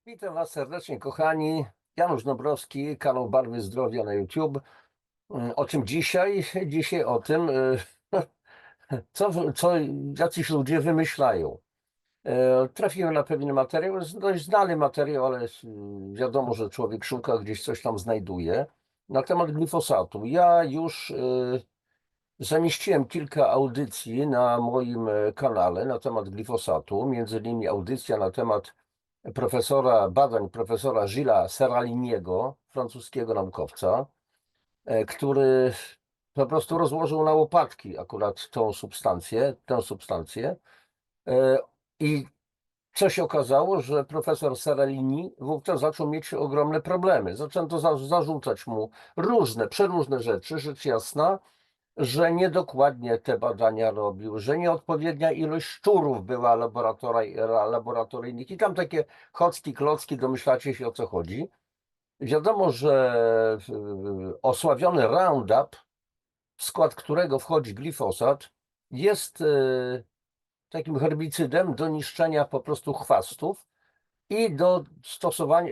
Witam Was serdecznie, kochani. Janusz Dąbrowski, kanał Barwy Zdrowia na YouTube. O czym dzisiaj? Dzisiaj o tym, co jacyś ludzie wymyślają. Trafiłem na pewien materiał, jest dość znany materiał, ale wiadomo, że człowiek szuka, gdzieś coś tam znajduje. Na temat glifosatu. Ja już zamieściłem kilka audycji na moim kanale na temat glifosatu, między innymi audycja na temat profesora Gillesa Seraliniego, francuskiego naukowca, który po prostu rozłożył na łopatki akurat tę substancję. E, I co się okazało, że profesor Seralini wówczas zaczął mieć ogromne problemy. Zaczęto zarzucać mu przeróżne rzeczy, rzecz jasna, że niedokładnie te badania robił, że nieodpowiednia ilość szczurów była laboratoryjnych i tam takie chocki, klocki, domyślacie się, o co chodzi. Wiadomo, że osławiony Roundup, w skład którego wchodzi glifosat, jest takim herbicydem do niszczenia po prostu chwastów i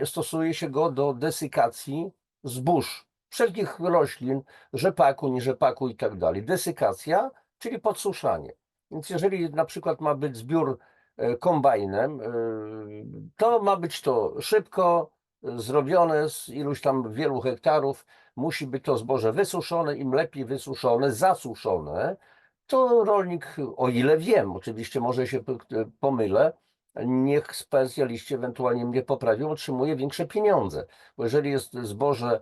stosuje się go do desykacji zbóż, wszelkich roślin, rzepaku, nierzepaku i tak dalej. Desykacja, czyli podsuszanie. Więc jeżeli na przykład ma być zbiór kombajnem, to ma być to szybko zrobione z iluś tam wielu hektarów. Musi być to zboże wysuszone, im lepiej wysuszone, zasuszone, to rolnik, o ile wiem, oczywiście może się pomylę, niech specjaliści ewentualnie mnie poprawią, otrzymuje większe pieniądze. Bo jeżeli jest zboże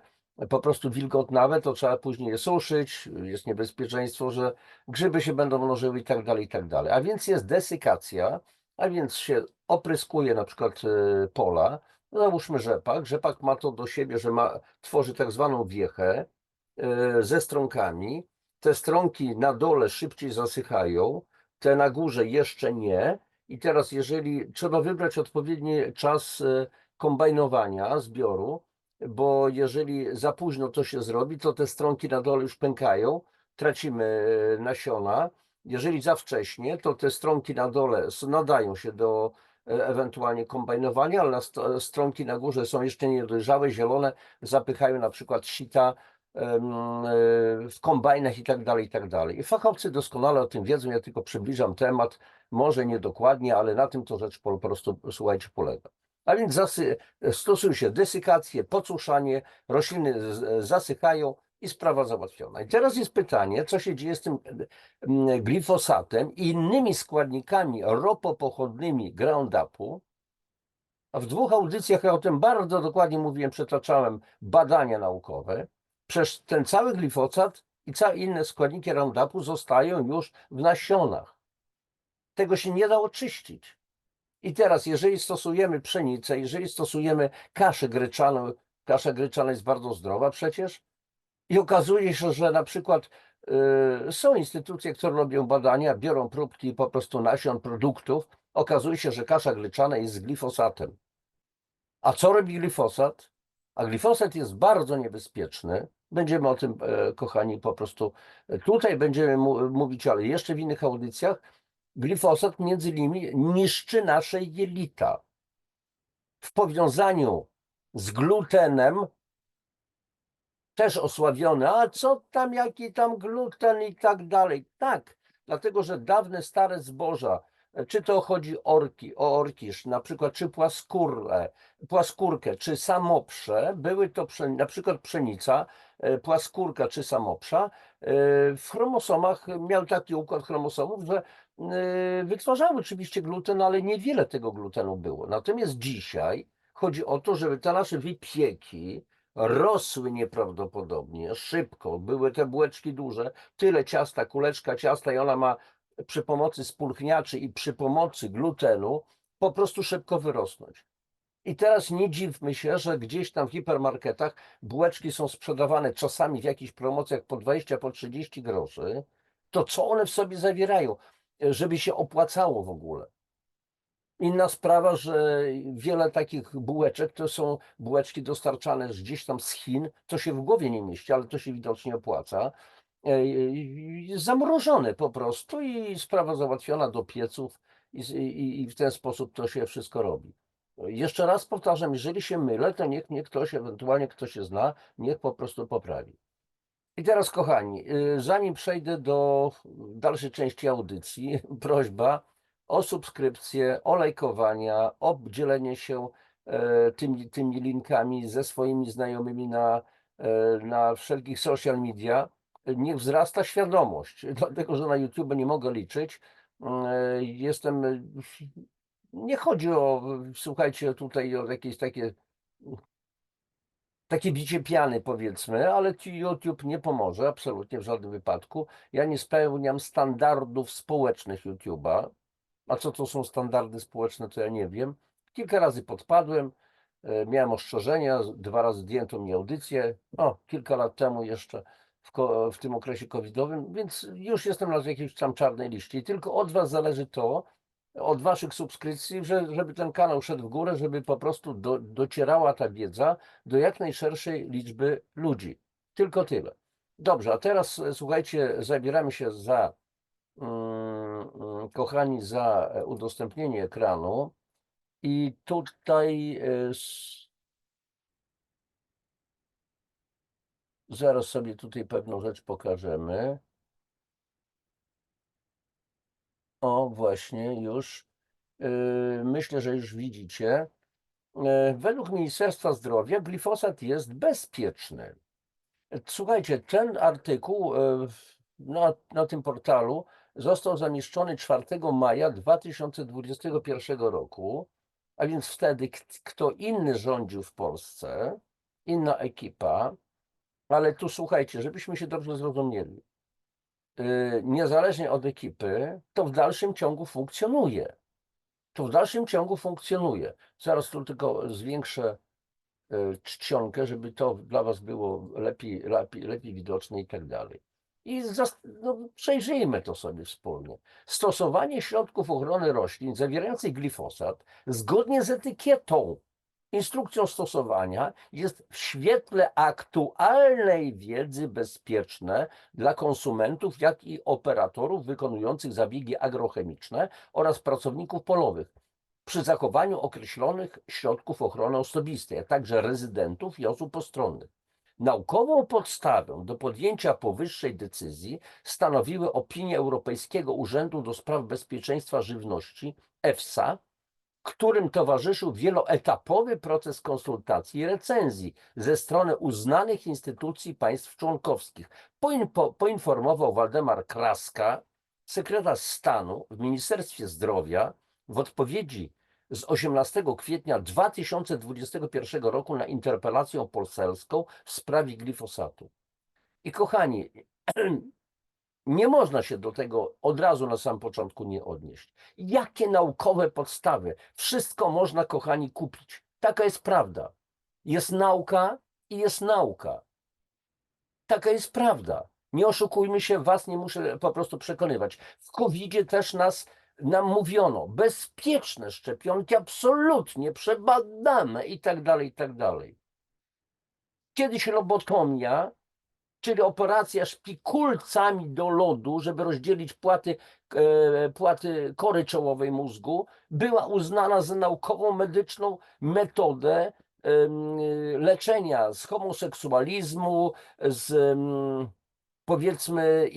po prostu wilgotnawe, to trzeba później je suszyć, jest niebezpieczeństwo, że grzyby się będą mnożyły i tak dalej, i tak dalej. A więc jest desykacja, a więc się opryskuje na przykład pola, załóżmy rzepak. Rzepak ma to do siebie, że tworzy tak zwaną wiechę ze strąkami. Te strąki na dole szybciej zasychają, te na górze jeszcze nie. I teraz, jeżeli trzeba wybrać odpowiedni czas kombajnowania zbioru, bo jeżeli za późno to się zrobi, to te strąki na dole już pękają, tracimy nasiona. Jeżeli za wcześnie, to te strąki na dole nadają się do ewentualnie kombajnowania, ale strąki na górze są jeszcze niedojrzałe, zielone, zapychają na przykład sita w kombajnach i tak dalej, i tak dalej. I fachowcy doskonale o tym wiedzą, ja tylko przybliżam temat, może niedokładnie, ale na tym to rzecz po prostu, słuchajcie, polega. A więc stosuje się desykację, podsuszanie, rośliny zasychają i sprawa załatwiona. I teraz jest pytanie, co się dzieje z tym glifosatem i innymi składnikami ropopochodnymi Roundupu. A w dwóch audycjach ja o tym bardzo dokładnie mówiłem, przytaczałem badania naukowe. Przecież ten cały glifosat i całe inne składniki Roundupu zostają już w nasionach. Tego się nie da oczyścić. I teraz, jeżeli stosujemy pszenicę, jeżeli stosujemy kaszę gryczaną, kasza gryczana jest bardzo zdrowa przecież, i okazuje się, że na przykład są instytucje, które robią badania, biorą próbki po prostu nasion, produktów, okazuje się, że kasza gryczana jest z glifosatem. A co robi glifosat? A glifosat jest bardzo niebezpieczny. Będziemy o tym, kochani, po prostu tutaj będziemy mówić, ale jeszcze w innych audycjach. Glifosat między innymi niszczy nasze jelita. W powiązaniu z glutenem, też osławiony, a co tam, jaki tam gluten i tak dalej. Tak, dlatego że dawne, stare zboża, czy to chodzi o orkisz, na przykład, czy płaskórkę, czy samoprze, były to na przykład pszenica, płaskórka czy samoprza, w chromosomach miał taki układ chromosomów, że wytwarzały oczywiście gluten, ale niewiele tego glutenu było. Natomiast dzisiaj chodzi o to, żeby te nasze wypieki rosły nieprawdopodobnie szybko. Były te bułeczki duże, tyle ciasta, kuleczka ciasta i ona ma przy pomocy spulchniaczy i przy pomocy glutenu po prostu szybko wyrosnąć. I teraz nie dziwmy się, że gdzieś tam w hipermarketach bułeczki są sprzedawane czasami w jakichś promocjach po 20, po 30 groszy. To co one w sobie zawierają, żeby się opłacało w ogóle? Inna sprawa, że wiele takich bułeczek to są bułeczki dostarczane gdzieś tam z Chin, to się w głowie nie mieści, ale to się widocznie opłaca. Zamrożone po prostu i sprawa załatwiona do pieców i w ten sposób to się wszystko robi. Jeszcze raz powtarzam, jeżeli się mylę, to niech ktoś, ewentualnie kto się zna, niech po prostu poprawi. I teraz, kochani, zanim przejdę do dalszej części audycji, prośba o subskrypcję, o lajkowania, o dzielenie się tymi linkami ze swoimi znajomymi na wszelkich social media. Niech wzrasta świadomość, dlatego że na YouTube nie mogę liczyć. Jestem. Nie chodzi o, słuchajcie, tutaj o jakieś takie bicie piany, powiedzmy, ale ci YouTube nie pomoże absolutnie w żadnym wypadku. Ja nie spełniam standardów społecznych YouTube'a. A co to są standardy społeczne, to ja nie wiem. Kilka razy podpadłem, miałem ostrzeżenia, 2 razy zdjęto mi audycję. O, kilka lat temu jeszcze w tym okresie covidowym, więc już jestem na jakiejś tam czarnej liście. I tylko od was zależy to, od waszych subskrypcji, żeby ten kanał szedł w górę, żeby po prostu docierała ta wiedza do jak najszerszej liczby ludzi. Tylko tyle. Dobrze, a teraz słuchajcie, zabieramy się kochani, za udostępnienie ekranu i tutaj zaraz sobie tutaj pewną rzecz pokażemy. O, właśnie, już. Myślę, że już widzicie. Według Ministerstwa Zdrowia glifosat jest bezpieczny. Słuchajcie, ten artykuł na tym portalu został zamieszczony 4 maja 2021 roku, a więc wtedy kto inny rządził w Polsce, inna ekipa, ale tu słuchajcie, żebyśmy się dobrze zrozumieli, niezależnie od ekipy, to w dalszym ciągu funkcjonuje. To w dalszym ciągu funkcjonuje. Zaraz tu tylko zwiększę czcionkę, żeby to dla was było lepiej widoczne i tak dalej. I przejrzyjmy to sobie wspólnie. Stosowanie środków ochrony roślin zawierających glifosat zgodnie z etykietą, instrukcją stosowania jest w świetle aktualnej wiedzy bezpieczne dla konsumentów, jak i operatorów wykonujących zabiegi agrochemiczne oraz pracowników polowych przy zachowaniu określonych środków ochrony osobistej, a także rezydentów i osób postronnych. Naukową podstawę do podjęcia powyższej decyzji stanowiły opinie Europejskiego Urzędu do Spraw Bezpieczeństwa Żywności EFSA, którym towarzyszył wieloetapowy proces konsultacji i recenzji ze strony uznanych instytucji państw członkowskich. Poinformował Waldemar Kraska, sekretarz stanu w Ministerstwie Zdrowia, w odpowiedzi z 18 kwietnia 2021 roku na interpelację poselską w sprawie glifosatu. I kochani, nie można się do tego od razu na samym początku nie odnieść. Jakie naukowe podstawy? Wszystko można, kochani, kupić. Taka jest prawda. Jest nauka i jest nauka. Taka jest prawda. Nie oszukujmy się, was nie muszę po prostu przekonywać. W COVID-zie też nam mówiono, bezpieczne szczepionki, absolutnie przebadane i tak dalej, i tak dalej. Kiedyś lobotomia, czyli operacja szpikulcami do lodu, żeby rozdzielić płaty kory czołowej mózgu, była uznana za naukową, medyczną metodę leczenia z homoseksualizmu, powiedzmy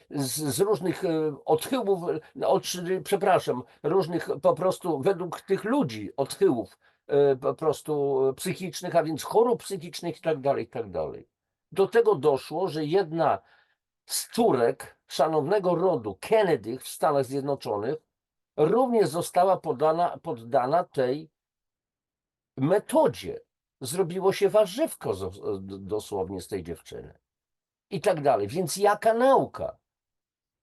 z różnych odchyłów, przepraszam, różnych po prostu według tych ludzi odchyłów po prostu psychicznych, a więc chorób psychicznych i tak dalej, i tak dalej. Do tego doszło, że jedna z córek szanownego rodu Kennedy w Stanach Zjednoczonych również została poddana tej metodzie. Zrobiło się warzywko dosłownie z tej dziewczyny. I tak dalej. Więc jaka nauka?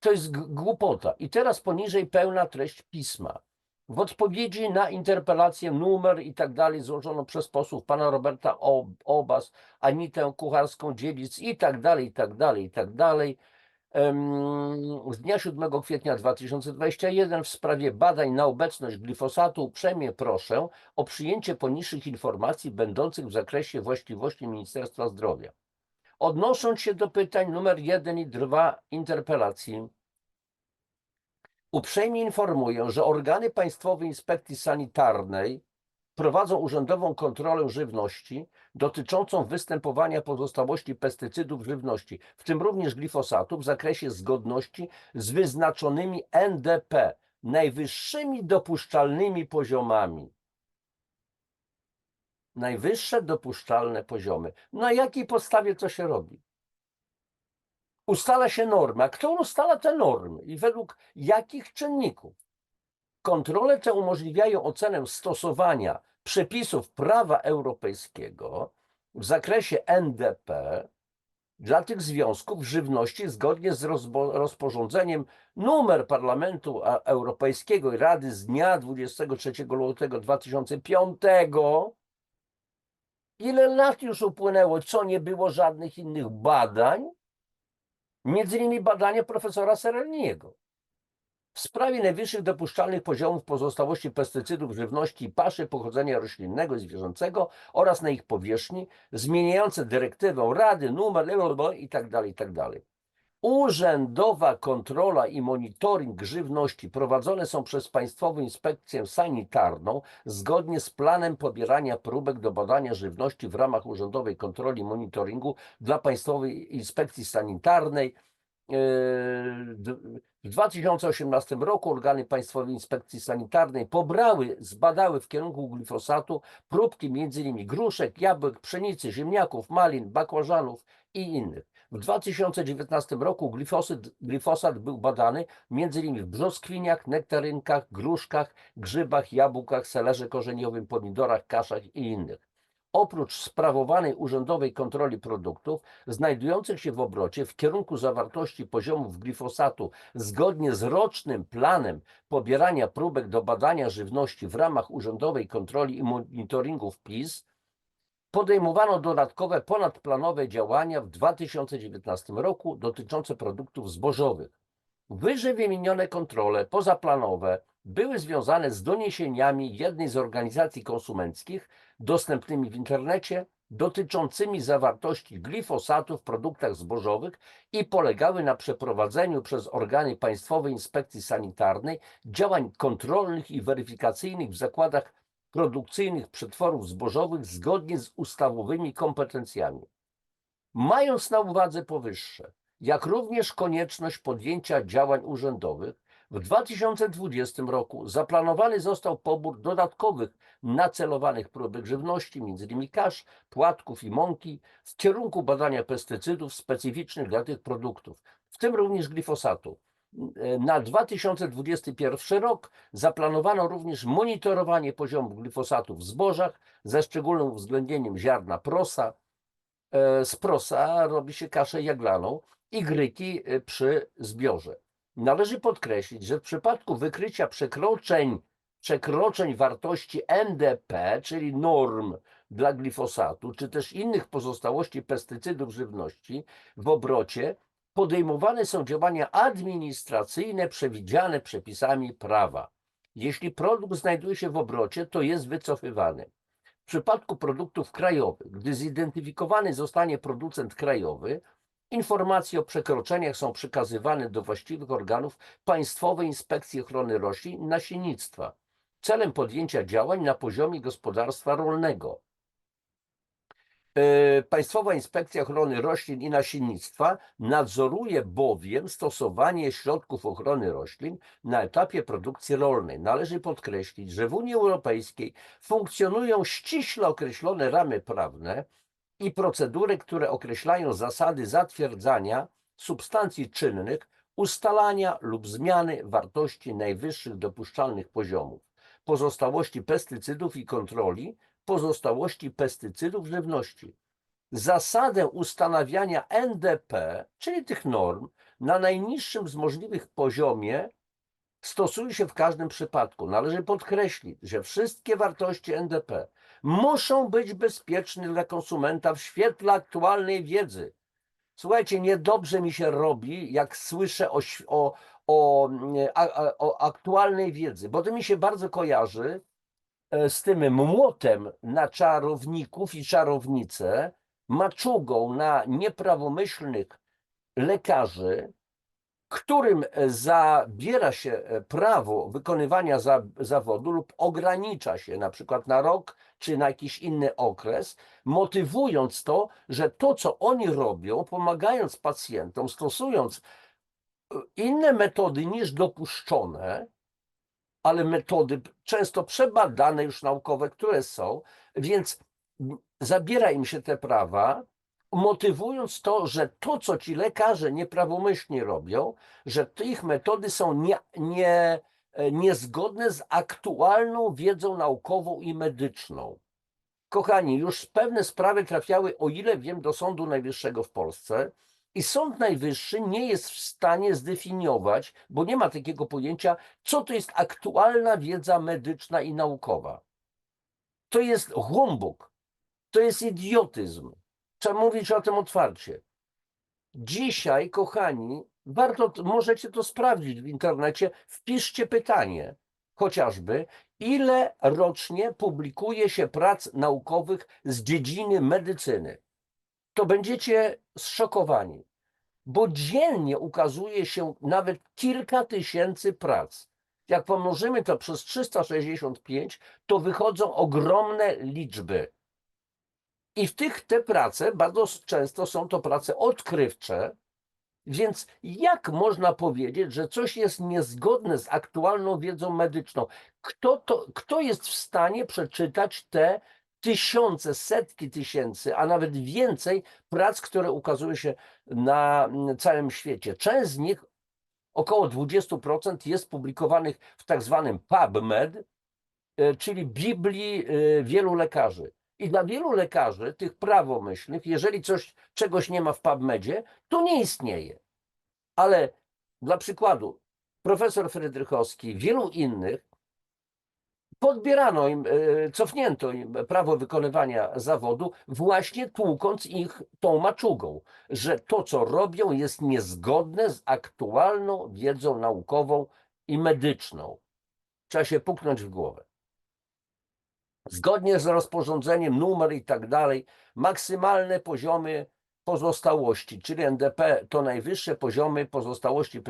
To jest głupota. I teraz poniżej pełna treść pisma. W odpowiedzi na interpelację numer i tak dalej złożoną przez posłów pana Roberta Obaz, Anitę Kucharską-Dziedzic i tak dalej, i tak dalej, i tak dalej. Z dnia 7 kwietnia 2021 w sprawie badań na obecność glifosatu uprzejmie proszę o przyjęcie poniższych informacji będących w zakresie właściwości Ministerstwa Zdrowia. Odnosząc się do pytań numer 1 i 2 interpelacji, uprzejmie informuję, że organy Państwowej Inspekcji Sanitarnej prowadzą urzędową kontrolę żywności dotyczącą występowania pozostałości pestycydów w żywności, w tym również glifosatu, w zakresie zgodności z wyznaczonymi NDP, najwyższymi dopuszczalnymi poziomami. Najwyższe dopuszczalne poziomy. Na jakiej podstawie to się robi? Ustala się normy. A kto ustala te normy i według jakich czynników? Kontrole te umożliwiają ocenę stosowania przepisów prawa europejskiego w zakresie NDP dla tych związków w żywności zgodnie z rozporządzeniem numer Parlamentu Europejskiego i Rady z dnia 23 lutego 2005. Ile lat już upłynęło, co nie było żadnych innych badań? Między innymi badanie profesora Serelniego w sprawie najwyższych dopuszczalnych poziomów pozostałości pestycydów w żywności i paszy pochodzenia roślinnego i zwierzęcego oraz na ich powierzchni, zmieniające dyrektywę Rady, numer itd. Urzędowa kontrola i monitoring żywności prowadzone są przez Państwową Inspekcję Sanitarną zgodnie z planem pobierania próbek do badania żywności w ramach urzędowej kontroli i monitoringu dla Państwowej Inspekcji Sanitarnej. W 2018 roku organy Państwowej Inspekcji Sanitarnej zbadały w kierunku glifosatu próbki m.in. gruszek, jabłek, pszenicy, ziemniaków, malin, bakłażanów i innych. W 2019 roku glifosat był badany m.in. w brzoskwiniach, nektarynkach, gruszkach, grzybach, jabłkach, selerze korzeniowym, pomidorach, kaszach i innych. Oprócz sprawowanej urzędowej kontroli produktów znajdujących się w obrocie w kierunku zawartości poziomów glifosatu zgodnie z rocznym planem pobierania próbek do badania żywności w ramach urzędowej kontroli i monitoringu PIS, podejmowano dodatkowe ponadplanowe działania w 2019 roku dotyczące produktów zbożowych. Wyżej wymienione kontrole pozaplanowe były związane z doniesieniami jednej z organizacji konsumenckich dostępnymi w internecie dotyczącymi zawartości glifosatu w produktach zbożowych i polegały na przeprowadzeniu przez organy Państwowej Inspekcji Sanitarnej działań kontrolnych i weryfikacyjnych w zakładach produkcyjnych przetworów zbożowych zgodnie z ustawowymi kompetencjami. Mając na uwadze powyższe, jak również konieczność podjęcia działań urzędowych, w 2020 roku zaplanowany został pobór dodatkowych nacelowanych próbek żywności, m.in. kasz, płatków i mąki, w kierunku badania pestycydów specyficznych dla tych produktów, w tym również glifosatu. Na 2021 rok zaplanowano również monitorowanie poziomu glifosatu w zbożach ze szczególnym uwzględnieniem ziarna prosa. Z prosa robi się kaszę jaglaną i gryki przy zbiorze. Należy podkreślić, że w przypadku wykrycia przekroczeń wartości NDP, czyli norm dla glifosatu, czy też innych pozostałości pestycydów żywności w obrocie, podejmowane są działania administracyjne przewidziane przepisami prawa. Jeśli produkt znajduje się w obrocie, to jest wycofywany. W przypadku produktów krajowych, gdy zidentyfikowany zostanie producent krajowy, informacje o przekroczeniach są przekazywane do właściwych organów Państwowej Inspekcji Ochrony Roślin i Nasiennictwa celem podjęcia działań na poziomie gospodarstwa rolnego. Państwowa Inspekcja Ochrony Roślin i Nasiennictwa nadzoruje bowiem stosowanie środków ochrony roślin na etapie produkcji rolnej. Należy podkreślić, że w Unii Europejskiej funkcjonują ściśle określone ramy prawne i procedury, które określają zasady zatwierdzania substancji czynnych, ustalania lub zmiany wartości najwyższych dopuszczalnych poziomów, pozostałości pestycydów i kontroli pozostałości pestycydów w żywności. Zasadę ustanawiania NDP, czyli tych norm, na najniższym z możliwych poziomie stosuje się w każdym przypadku. Należy podkreślić, że wszystkie wartości NDP muszą być bezpieczne dla konsumenta w świetle aktualnej wiedzy. Słuchajcie, niedobrze mi się robi, jak słyszę o aktualnej wiedzy, bo to mi się bardzo kojarzy z tym młotem na czarowników i czarownice, maczugą na nieprawomyślnych lekarzy, którym zabiera się prawo wykonywania zawodu lub ogranicza się na przykład na rok czy na jakiś inny okres, motywując to, że to, co oni robią, pomagając pacjentom, stosując inne metody niż dopuszczone, ale metody często przebadane już naukowe, które są, więc zabiera im się te prawa, motywując to, że to, co ci lekarze nieprawomyślnie robią, że te ich metody są niezgodne z aktualną wiedzą naukową i medyczną. Kochani, już pewne sprawy trafiały, o ile wiem, do Sądu Najwyższego w Polsce i Sąd Najwyższy nie jest w stanie zdefiniować, bo nie ma takiego pojęcia, co to jest aktualna wiedza medyczna i naukowa. To jest humbug, to jest idiotyzm. Trzeba mówić o tym otwarcie. Dzisiaj, kochani, możecie to sprawdzić w internecie, wpiszcie pytanie, chociażby, ile rocznie publikuje się prac naukowych z dziedziny medycyny. To będziecie zszokowani, bo dziennie ukazuje się nawet kilka tysięcy prac. Jak pomnożymy to przez 365, to wychodzą ogromne liczby. I te prace bardzo często są to prace odkrywcze, więc jak można powiedzieć, że coś jest niezgodne z aktualną wiedzą medyczną? Kto jest w stanie przeczytać te tysiące, setki tysięcy, a nawet więcej prac, które ukazują się na całym świecie? Część z nich, około 20%, jest publikowanych w tak zwanym PubMed, czyli Biblii wielu lekarzy. I dla wielu lekarzy, tych prawomyślnych, jeżeli czegoś nie ma w PubMedzie, to nie istnieje. Ale dla przykładu, profesor Frydrychowski, wielu innych, podbierano im, cofnięto im prawo wykonywania zawodu, właśnie tłukąc ich tą maczugą, że to, co robią, jest niezgodne z aktualną wiedzą naukową i medyczną. Trzeba się puknąć w głowę. Zgodnie z rozporządzeniem, numer i tak dalej, maksymalne poziomy pozostałości, czyli NDP, to najwyższe poziomy pozostałości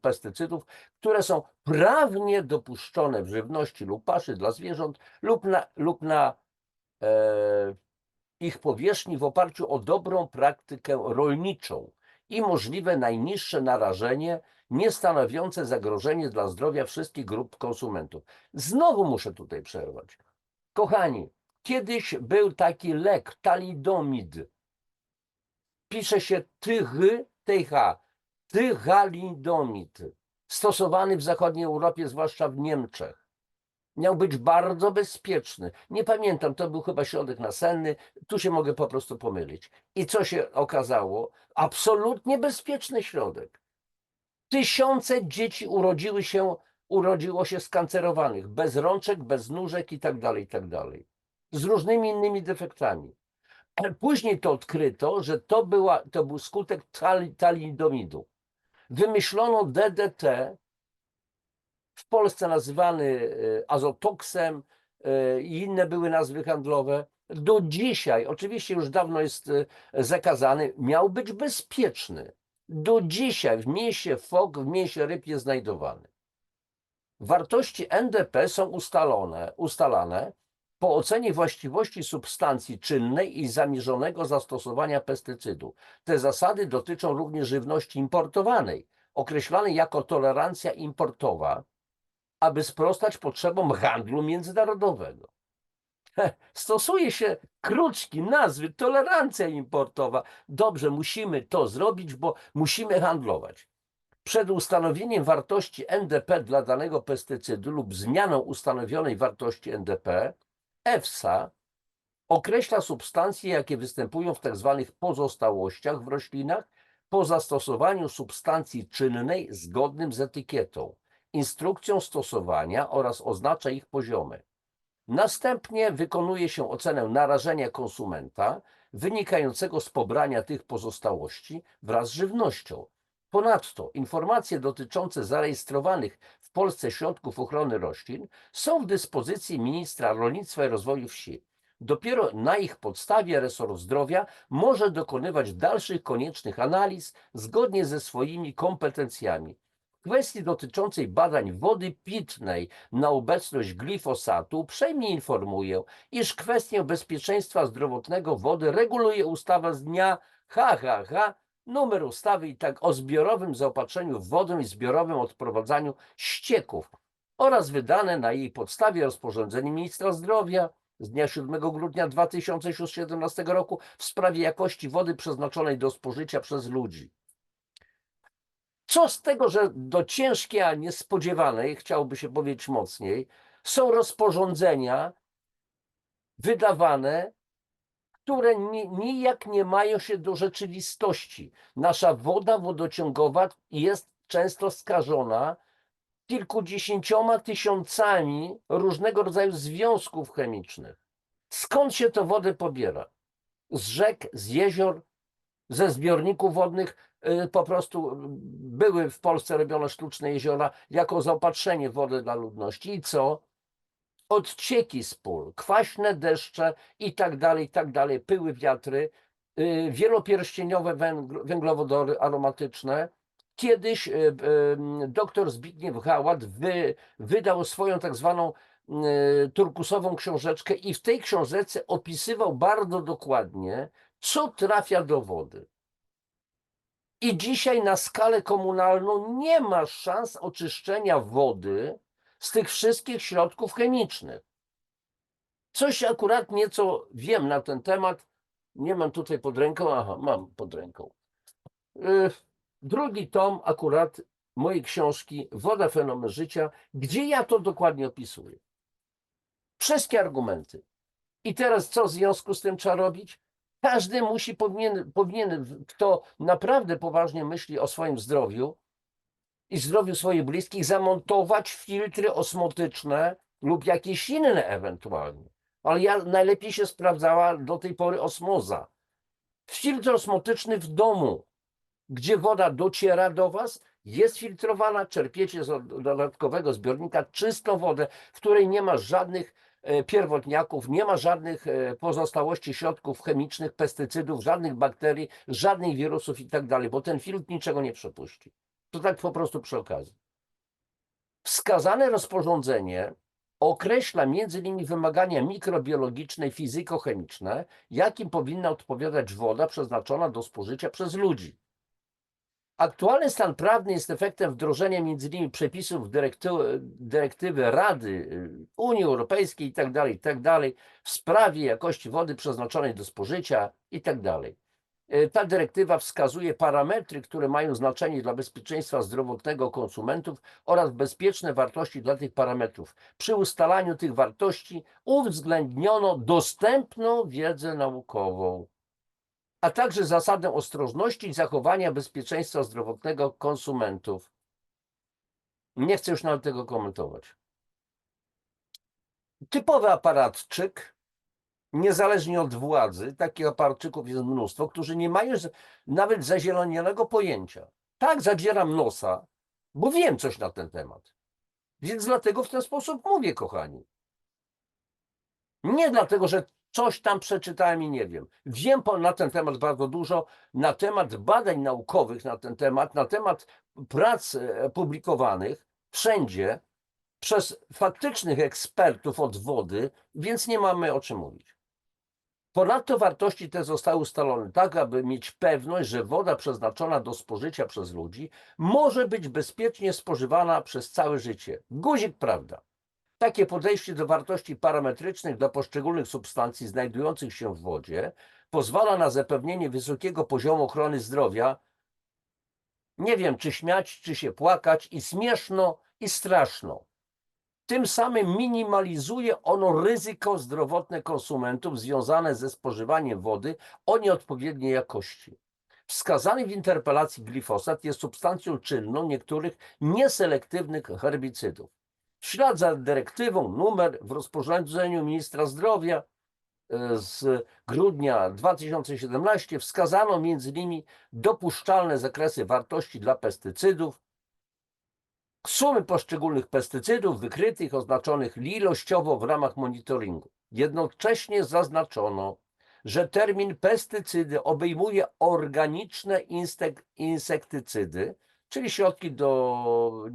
pestycydów, które są prawnie dopuszczone w żywności lub paszy dla zwierząt lub na ich powierzchni w oparciu o dobrą praktykę rolniczą i możliwe najniższe narażenie, nie stanowiące zagrożenia dla zdrowia wszystkich grup konsumentów. Znowu muszę tutaj przerwać. Kochani, kiedyś był taki lek, talidomid. Pisze się tychalidomid, stosowany w zachodniej Europie, zwłaszcza w Niemczech. Miał być bardzo bezpieczny. Nie pamiętam, to był chyba środek nasenny, tu się mogę po prostu pomylić. I co się okazało? Absolutnie bezpieczny środek. Tysiące dzieci urodziło się skancerowanych, bez rączek, bez nóżek i tak dalej, z różnymi innymi defektami. Ale później to odkryto, że to był skutek talidomidu. Wymyślono DDT, w Polsce nazywany azotoksem i inne były nazwy handlowe. Do dzisiaj, oczywiście już dawno jest zakazany, miał być bezpieczny. Do dzisiaj w mięsie fok, w mięsie ryb jest znajdowany. Wartości NDP są ustalane po ocenie właściwości substancji czynnej i zamierzonego zastosowania pestycydu. Te zasady dotyczą również żywności importowanej, określanej jako tolerancja importowa, aby sprostać potrzebom handlu międzynarodowego. Stosuje się kruczki, nazwy, tolerancja importowa. Dobrze, musimy to zrobić, bo musimy handlować. Przed ustanowieniem wartości NDP dla danego pestycydu lub zmianą ustanowionej wartości NDP, EFSA określa substancje, jakie występują w tzw. pozostałościach w roślinach po zastosowaniu substancji czynnej zgodnym z etykietą, instrukcją stosowania oraz oznacza ich poziomy. Następnie wykonuje się ocenę narażenia konsumenta wynikającego z pobrania tych pozostałości wraz z żywnością. Ponadto informacje dotyczące zarejestrowanych w Polsce środków ochrony roślin są w dyspozycji ministra rolnictwa i rozwoju wsi. Dopiero na ich podstawie resort zdrowia może dokonywać dalszych koniecznych analiz zgodnie ze swoimi kompetencjami. W kwestii dotyczącej badań wody pitnej na obecność glifosatu uprzejmie informuję, iż kwestię bezpieczeństwa zdrowotnego wody reguluje ustawa z dnia numer ustawy i tak o zbiorowym zaopatrzeniu w wodę i zbiorowym odprowadzaniu ścieków oraz wydane na jej podstawie rozporządzenie ministra zdrowia z dnia 7 grudnia 2017 roku w sprawie jakości wody przeznaczonej do spożycia przez ludzi. Co z tego, że do ciężkiej, a niespodziewanej, chciałoby się powiedzieć mocniej, są rozporządzenia wydawane, które nijak nie mają się do rzeczywistości. Nasza woda wodociągowa jest często skażona kilkudziesięcioma tysiącami różnego rodzaju związków chemicznych. Skąd się to wodę pobiera? Z rzek, z jezior, ze zbiorników wodnych. Po prostu były w Polsce robione sztuczne jeziora jako zaopatrzenie wody dla ludności. I co? Odcieki z pól, kwaśne deszcze i tak dalej, pyły, wiatry, wielopierścieniowe węglowodory aromatyczne. Kiedyś dr Zbigniew Hałat wydał swoją tak zwaną turkusową książeczkę i w tej książeczce opisywał bardzo dokładnie, co trafia do wody. I dzisiaj na skalę komunalną nie ma szans oczyszczenia wody z tych wszystkich środków chemicznych. Coś akurat nieco wiem na ten temat. Nie mam tutaj pod ręką. Aha, mam pod ręką. Drugi tom akurat mojej książki Woda, fenomen życia, gdzie ja to dokładnie opisuję. Wszystkie argumenty. I teraz co w związku z tym trzeba robić? Każdy powinien, kto naprawdę poważnie myśli o swoim zdrowiu i zdrowiu swoich bliskich, zamontować filtry osmotyczne lub jakieś inne ewentualnie. Ale najlepiej się sprawdzała do tej pory osmoza. Filtr osmotyczny w domu, gdzie woda dociera do was, jest filtrowana, czerpiecie z dodatkowego zbiornika czystą wodę, w której nie ma żadnych pierwotniaków, nie ma żadnych pozostałości środków chemicznych, pestycydów, żadnych bakterii, żadnych wirusów i tak dalej, bo ten filtr niczego nie przepuści. To tak po prostu przy okazji. Wskazane rozporządzenie określa m.in. wymagania mikrobiologiczne i fizykochemiczne, jakim powinna odpowiadać woda przeznaczona do spożycia przez ludzi. Aktualny stan prawny jest efektem wdrożenia m.in. przepisów dyrektywy Rady Unii Europejskiej itd. W sprawie jakości wody przeznaczonej do spożycia itd. Ta dyrektywa wskazuje parametry, które mają znaczenie dla bezpieczeństwa zdrowotnego konsumentów oraz bezpieczne wartości dla tych parametrów. Przy ustalaniu tych wartości uwzględniono dostępną wiedzę naukową, a także zasadę ostrożności i zachowania bezpieczeństwa zdrowotnego konsumentów. Nie chcę już nawet tego komentować. Typowy aparatczyk, niezależnie od władzy, takich aparatczyków jest mnóstwo, którzy nie mają nawet zazielonielonego pojęcia. Tak, zadzieram nosa, bo wiem coś na ten temat. Więc dlatego w ten sposób mówię, kochani. Nie dlatego, że coś tam przeczytałem i nie wiem. Wiem na ten temat bardzo dużo, na temat badań naukowych na temat prac publikowanych wszędzie przez faktycznych ekspertów od wody, więc nie mamy o czym mówić. Ponadto wartości te zostały ustalone tak, aby mieć pewność, że woda przeznaczona do spożycia przez ludzi może być bezpiecznie spożywana przez całe życie. Guzik, prawda? Takie podejście do wartości parametrycznych dla poszczególnych substancji znajdujących się w wodzie pozwala na zapewnienie wysokiego poziomu ochrony zdrowia. Nie wiem, czy śmiać, czy się płakać, i śmieszno, i straszno. Tym samym minimalizuje ono ryzyko zdrowotne konsumentów związane ze spożywaniem wody o nieodpowiedniej jakości. Wskazany w interpelacji glifosat jest substancją czynną niektórych nieselektywnych herbicydów. W ślad za dyrektywą numer w rozporządzeniu ministra zdrowia z grudnia 2017 wskazano m.in. dopuszczalne zakresy wartości dla pestycydów, sumy poszczególnych pestycydów wykrytych, oznaczonych ilościowo w ramach monitoringu. Jednocześnie zaznaczono, że termin pestycydy obejmuje organiczne insektycydy, czyli środki do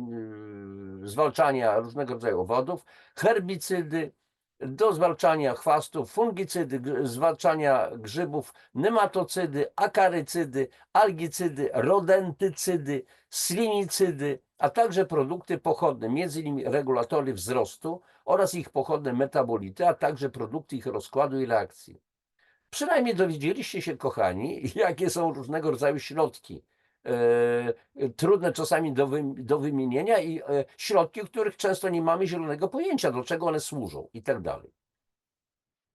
zwalczania różnego rodzaju owodów, herbicydy, do zwalczania chwastów, fungicydy, zwalczania grzybów, nematocydy, akarycydy, algicydy, rodentycydy, slinicydy, a także produkty pochodne, m.in. regulatory wzrostu oraz ich pochodne metabolity, a także produkty ich rozkładu i reakcji. Przynajmniej dowiedzieliście się, kochani, jakie są różnego rodzaju środki, trudne czasami do wymienienia i środki, o których często nie mamy zielonego pojęcia, do czego one służą i tak dalej.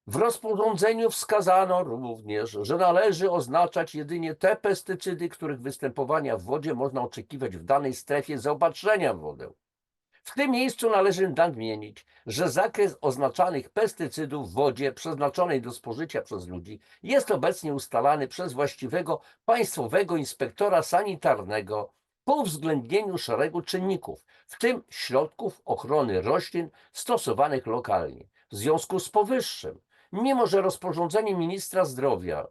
W rozporządzeniu wskazano również, że należy oznaczać jedynie te pestycydy, których występowania w wodzie można oczekiwać w danej strefie zaopatrzenia w wodę. W tym miejscu należy nadmienić, że zakres oznaczanych pestycydów w wodzie przeznaczonej do spożycia przez ludzi jest obecnie ustalany przez właściwego państwowego inspektora sanitarnego po uwzględnieniu szeregu czynników, w tym środków ochrony roślin stosowanych lokalnie. W związku z powyższym, mimo że rozporządzenie ministra zdrowia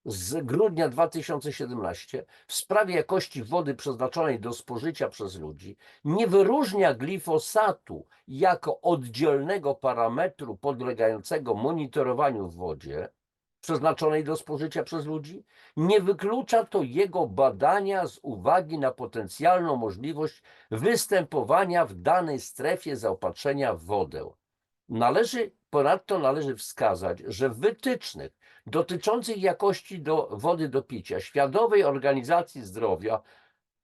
z grudnia 2017 w sprawie jakości wody przeznaczonej do spożycia przez ludzi nie wyróżnia glifosatu jako oddzielnego parametru podlegającego monitorowaniu w wodzie przeznaczonej do spożycia przez ludzi, nie wyklucza to jego badania z uwagi na potencjalną możliwość występowania w danej strefie zaopatrzenia w wodę. Ponadto należy wskazać, że w wytycznych dotyczących jakości wody do picia Światowej Organizacji Zdrowia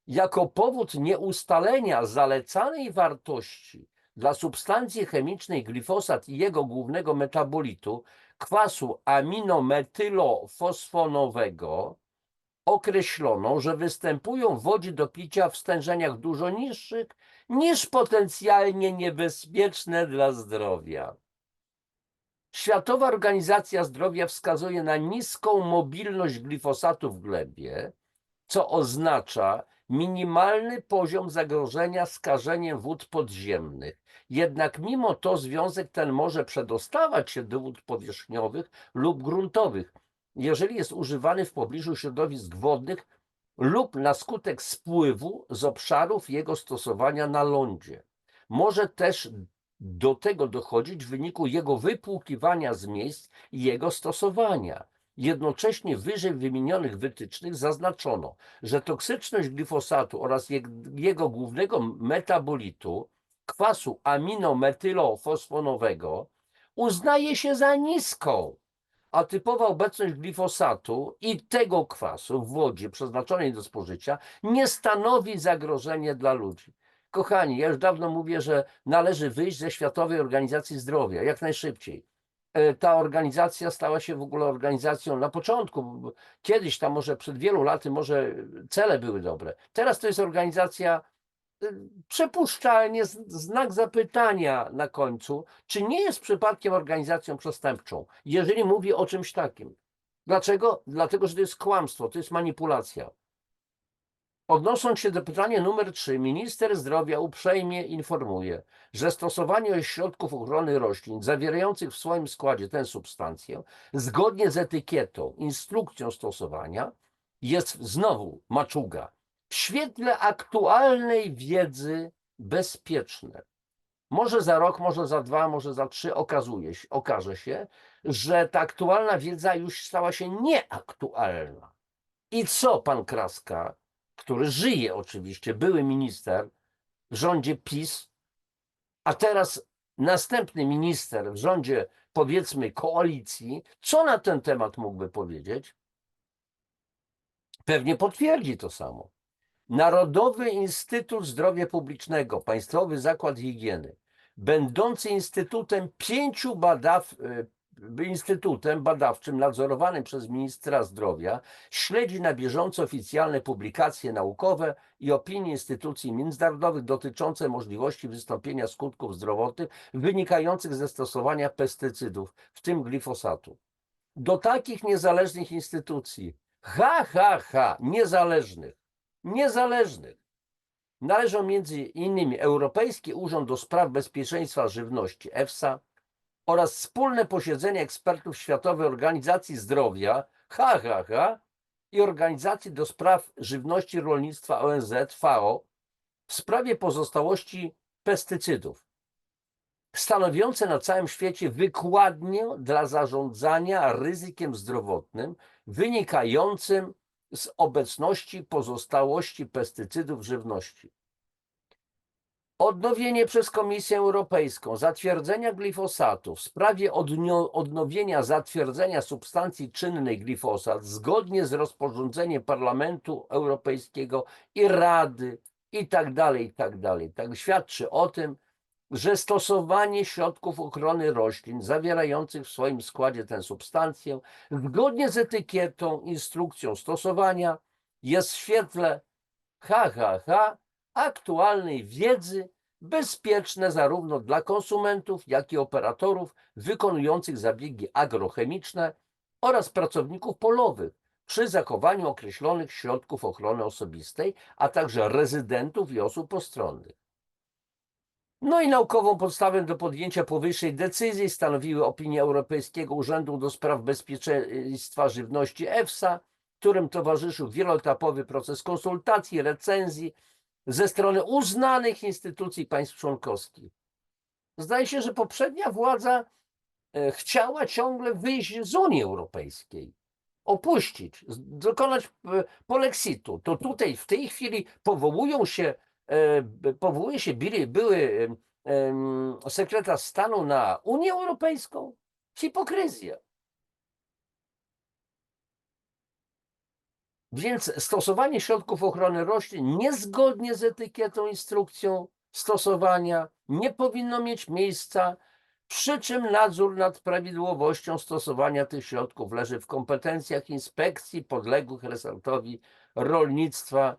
jako powód nieustalenia zalecanej wartości dla substancji chemicznej glifosat i jego głównego metabolitu, kwasu aminomethylofosfonowego, określono, że występują w wodzie do picia w stężeniach dużo niższych niż potencjalnie niebezpieczne dla zdrowia. Światowa Organizacja Zdrowia wskazuje na niską mobilność glifosatu w glebie, co oznacza minimalny poziom zagrożenia skażeniem wód podziemnych. Jednak mimo to związek ten może przedostawać się do wód powierzchniowych lub gruntowych, jeżeli jest używany w pobliżu środowisk wodnych lub na skutek spływu z obszarów jego stosowania na lądzie. Może też do tego dochodzić w wyniku jego wypłukiwania z miejsc i jego stosowania. Jednocześnie w wyżej wymienionych wytycznych zaznaczono, że toksyczność glifosatu oraz jego głównego metabolitu, kwasu aminomethylofosfonowego, uznaje się za niską, a typowa obecność glifosatu i tego kwasu w wodzie przeznaczonej do spożycia nie stanowi zagrożenia dla ludzi. Kochani, ja już dawno mówię, że należy wyjść ze Światowej Organizacji Zdrowia jak najszybciej. Ta organizacja stała się w ogóle organizacją na początku, kiedyś tam może przed wielu laty może cele były dobre. Teraz to jest organizacja przypuszczalnie znak zapytania na końcu, czy nie jest przypadkiem organizacją przestępczą, jeżeli mówi o czymś takim. Dlaczego? Dlatego, że to jest kłamstwo, to jest manipulacja. Odnosząc się do pytania numer 3, minister zdrowia uprzejmie informuje, że stosowanie środków ochrony roślin zawierających w swoim składzie tę substancję, zgodnie z etykietą, instrukcją stosowania, jest znowu maczuga, w świetle aktualnej wiedzy bezpieczne. Może za rok, może za 2, może za 3 okaże się, że ta aktualna wiedza już stała się nieaktualna. I co pan Kraska, który żyje oczywiście, były minister w rządzie PiS, a teraz następny minister w rządzie, powiedzmy, koalicji, co na ten temat mógłby powiedzieć? Pewnie potwierdzi to samo. Narodowy Instytut Zdrowia Publicznego, Państwowy Zakład Higieny, będący instytutem badawczym nadzorowanym przez ministra zdrowia, śledzi na bieżąco oficjalne publikacje naukowe i opinie instytucji międzynarodowych dotyczące możliwości wystąpienia skutków zdrowotnych wynikających ze stosowania pestycydów, w tym glifosatu. Do takich niezależnych instytucji, niezależnych, należą między innymi Europejski Urząd do Spraw Bezpieczeństwa Żywności EFSA, oraz wspólne posiedzenie ekspertów Światowej Organizacji Zdrowia, i Organizacji do Spraw Żywności i Rolnictwa ONZ, FAO, w sprawie pozostałości pestycydów, stanowiące na całym świecie wykładnię dla zarządzania ryzykiem zdrowotnym wynikającym z obecności pozostałości pestycydów w żywności. Odnowienie przez Komisję Europejską zatwierdzenia glifosatu w sprawie odnowienia zatwierdzenia substancji czynnej glifosat zgodnie z rozporządzeniem Parlamentu Europejskiego i Rady i tak dalej, i tak dalej. Tak świadczy o tym, że stosowanie środków ochrony roślin zawierających w swoim składzie tę substancję zgodnie z etykietą, instrukcją stosowania jest w świetle aktualnej wiedzy bezpieczne zarówno dla konsumentów, jak i operatorów wykonujących zabiegi agrochemiczne oraz pracowników polowych przy zachowaniu określonych środków ochrony osobistej, a także rezydentów i osób postronnych. No i naukową podstawę do podjęcia powyższej decyzji stanowiły opinie Europejskiego Urzędu do Spraw Bezpieczeństwa Żywności EFSA, którym towarzyszył wieloetapowy proces konsultacji, recenzji ze strony uznanych instytucji państw członkowskich. Zdaje się, że poprzednia władza chciała ciągle wyjść z Unii Europejskiej, opuścić, dokonać polexitu. To tutaj w tej chwili powołuje się były sekretarz stanu na Unię Europejską. Hipokryzja. Więc stosowanie środków ochrony roślin niezgodnie z etykietą, instrukcją stosowania nie powinno mieć miejsca, przy czym nadzór nad prawidłowością stosowania tych środków leży w kompetencjach inspekcji podległych resortowi rolnictwa.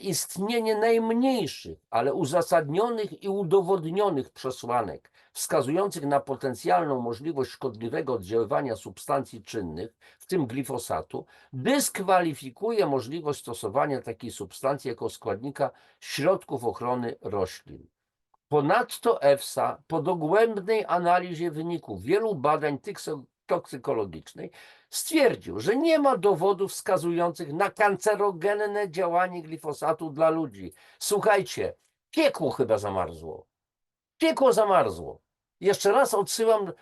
Istnienie najmniejszych, ale uzasadnionych i udowodnionych przesłanek wskazujących na potencjalną możliwość szkodliwego oddziaływania substancji czynnych, w tym glifosatu, dyskwalifikuje możliwość stosowania takiej substancji jako składnika środków ochrony roślin. Ponadto EFSA po dogłębnej analizie wyników wielu badań toksykologicznych stwierdził, że nie ma dowodów wskazujących na kancerogenne działanie glifosatu dla ludzi. Słuchajcie, piekło chyba zamarzło. Piekło zamarzło. Jeszcze raz odsyłam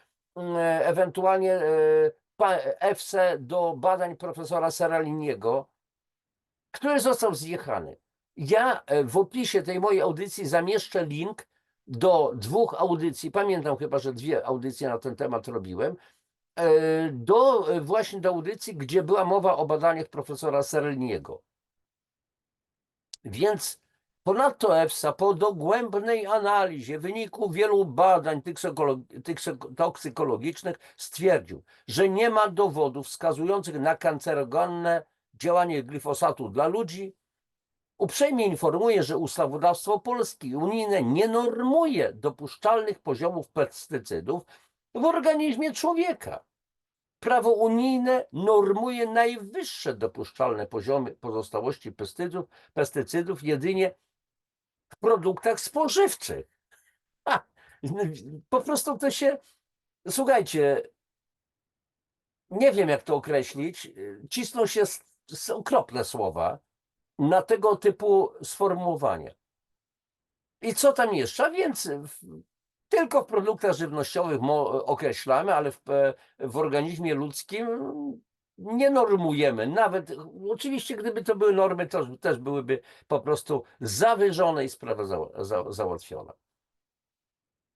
ewentualnie EFSA do badań profesora Seraliniego, który został zjechany. Ja w opisie tej mojej audycji zamieszczę link do 2 audycji. Pamiętam chyba, że 2 audycje na ten temat robiłem. Właśnie do audycji, gdzie była mowa o badaniach profesora Seraliniego. Więc ponadto EFSA po dogłębnej analizie wyników wielu badań toksykologicznych stwierdził, że nie ma dowodów wskazujących na kancerogenne działanie glifosatu dla ludzi. Uprzejmie informuję, że ustawodawstwo polskie i unijne nie normuje dopuszczalnych poziomów pestycydów w organizmie człowieka. Prawo unijne normuje najwyższe dopuszczalne poziomy pozostałości pestycydów jedynie w produktach spożywczych. Po prostu to się, słuchajcie, nie wiem jak to określić, cisną się okropne słowa na tego typu sformułowania. I co tam jeszcze? A więc tylko w produktach żywnościowych określamy, ale w organizmie ludzkim nie normujemy. Nawet, oczywiście gdyby to były normy, to też byłyby po prostu zawyżone i sprawa załatwiona.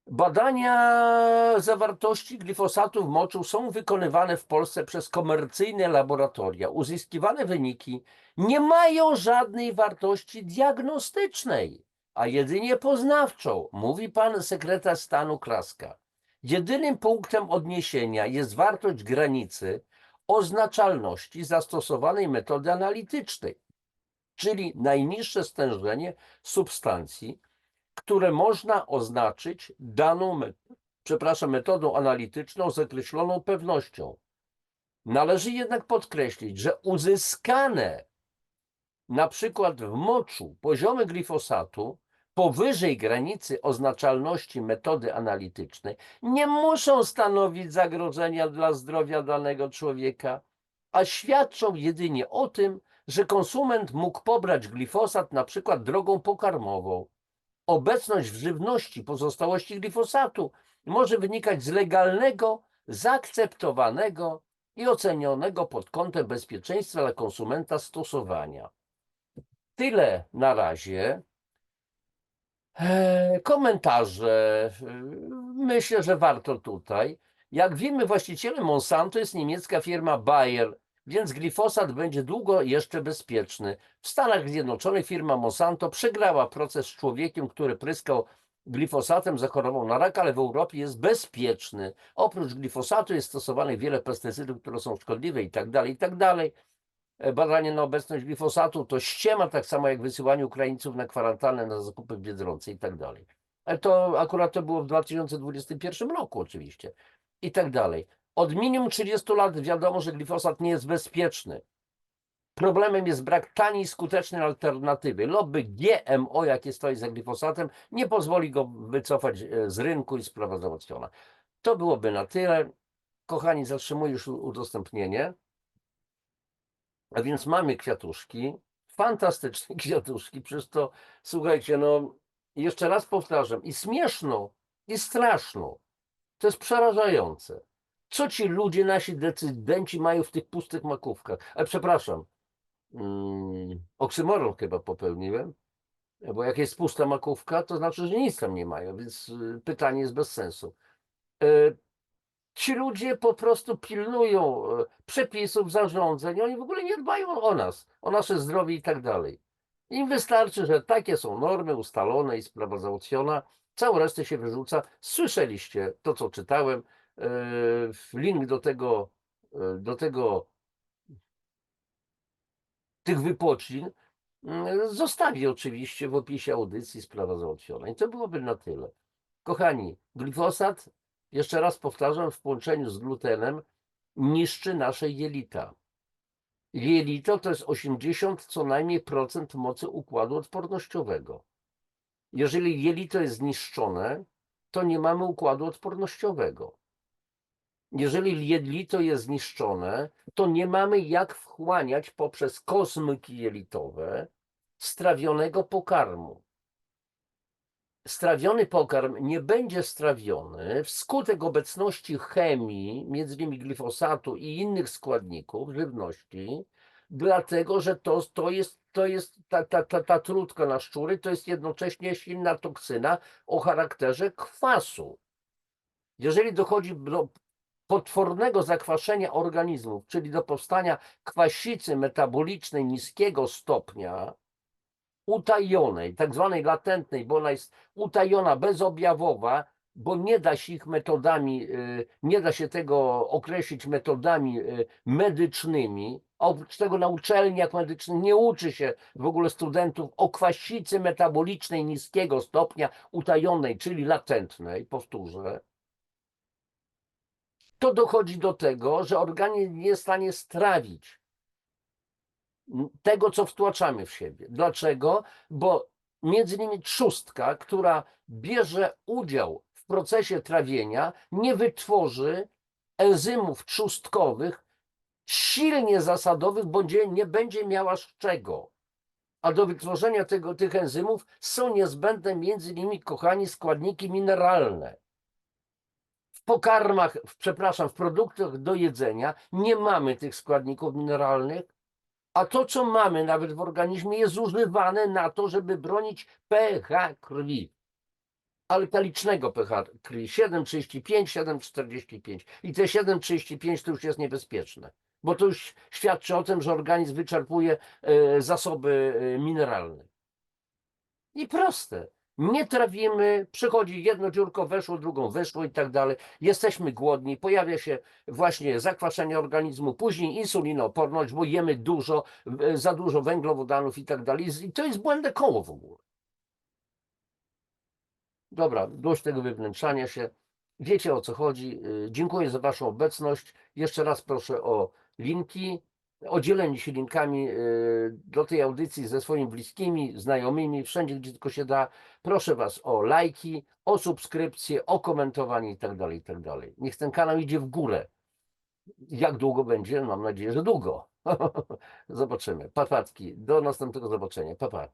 Badania zawartości glifosatu w moczu są wykonywane w Polsce przez komercyjne laboratoria. Uzyskiwane wyniki nie mają żadnej wartości diagnostycznej, a jedynie poznawczą, mówi pan sekretarz stanu Kraska. Jedynym punktem odniesienia jest wartość granicy oznaczalności zastosowanej metody analitycznej, czyli najniższe stężenie substancji, które można oznaczyć daną metodą analityczną z określoną pewnością. Należy jednak podkreślić, że uzyskane na przykład w moczu poziomy glifosatu powyżej granicy oznaczalności metody analitycznej nie muszą stanowić zagrożenia dla zdrowia danego człowieka, a świadczą jedynie o tym, że konsument mógł pobrać glifosat na przykład drogą pokarmową. Obecność w żywności pozostałości glifosatu może wynikać z legalnego, zaakceptowanego i ocenionego pod kątem bezpieczeństwa dla konsumenta stosowania. Tyle na razie. Komentarze. Myślę, że warto tutaj. Jak wiemy, właścicielem Monsanto jest niemiecka firma Bayer, więc glifosat będzie długo jeszcze bezpieczny. W Stanach Zjednoczonych firma Monsanto przegrała proces z człowiekiem, który pryskał glifosatem, zachorował na raka, ale w Europie jest bezpieczny. Oprócz glifosatu jest stosowanych wiele pestycydów, które są szkodliwe i tak dalej, i tak dalej. Badanie na obecność glifosatu to ściema, tak samo jak wysyłanie Ukraińców na kwarantannę, na zakupy w Biedronce i tak dalej. Ale to akurat to było w 2021 roku oczywiście i tak dalej. Od minimum 30 lat wiadomo, że glifosat nie jest bezpieczny. Problemem jest brak taniej, skutecznej alternatywy. Lobby GMO, jakie stoi za glifosatem, nie pozwoli go wycofać z rynku i sprawa załatwiona. To byłoby na tyle. Kochani, zatrzymuję już udostępnienie. A więc mamy kwiatuszki, fantastyczne kwiatuszki, przez to, słuchajcie, no jeszcze raz powtarzam, i śmieszno, i straszno, to jest przerażające. Co ci ludzie, nasi decydenci mają w tych pustych makówkach? Ale przepraszam, oksymoron chyba popełniłem, bo jak jest pusta makówka, to znaczy, że nic tam nie mają, więc pytanie jest bez sensu. Ci ludzie po prostu pilnują przepisów, zarządzeń, oni w ogóle nie dbają o nas, o nasze zdrowie i tak dalej. Im wystarczy, że takie są normy ustalone i sprawa załatwiona, całą resztę się wyrzuca. Słyszeliście to, co czytałem. Link do tych wypocin zostawię oczywiście w opisie audycji, sprawa załatwiona. I to byłoby na tyle. Kochani, glifosat, jeszcze raz powtarzam, w połączeniu z glutenem niszczy nasze jelita. Jelito to jest 80 co najmniej procent mocy układu odpornościowego. Jeżeli jelito jest zniszczone, to nie mamy układu odpornościowego. Jeżeli jelito jest zniszczone, to nie mamy jak wchłaniać poprzez kosmyki jelitowe strawionego pokarmu. Strawiony pokarm nie będzie strawiony wskutek obecności chemii, między innymi glifosatu i innych składników żywności, dlatego że to jest ta trutka na szczury, to jest jednocześnie silna toksyna o charakterze kwasu. Jeżeli dochodzi do potwornego zakwaszenia organizmów, czyli do powstania kwasicy metabolicznej niskiego stopnia, utajonej, tak zwanej latentnej, bo ona jest utajona, bezobjawowa, bo nie da się ich metodami, nie da się tego określić metodami medycznymi. Oprócz tego na uczelniach medycznych nie uczy się w ogóle studentów o kwasicy metabolicznej niskiego stopnia utajonej, czyli latentnej, powtórzę. To dochodzi do tego, że organizm nie jest w stanie strawić tego, co wtłaczamy w siebie. Dlaczego? Bo między innymi trzustka, która bierze udział w procesie trawienia, nie wytworzy enzymów trzustkowych silnie zasadowych, bo nie będzie miała z czego. A do wytworzenia tych enzymów są niezbędne między innymi, kochani, składniki mineralne. W pokarmach, w produktach do jedzenia nie mamy tych składników mineralnych, a to, co mamy nawet w organizmie, jest zużywane na to, żeby bronić pH krwi. Alkalicznego pH krwi 7,35, 7,45. I te 7,35 to już jest niebezpieczne, bo to już świadczy o tym, że organizm wyczerpuje zasoby mineralne. I proste. Nie trawimy, przychodzi jedno dziurko, weszło, drugą wyszło i tak dalej. Jesteśmy głodni, pojawia się właśnie zakwaszenie organizmu, później insulinooporność, bo jemy dużo, za dużo węglowodanów i tak dalej. I to jest błędne koło w ogóle. Dobra, dość tego wywnętrzania się. Wiecie, o co chodzi. Dziękuję za waszą obecność. Jeszcze raz proszę o linki. Oddzieleni się linkami do tej audycji ze swoimi bliskimi, znajomymi, wszędzie, gdzie tylko się da. Proszę Was o lajki, o subskrypcje, o komentowanie i tak dalej, i tak dalej. Niech ten kanał idzie w górę. Jak długo będzie? Mam nadzieję, że długo. Zobaczymy. Papatki. Do następnego zobaczenia. Pa, pa.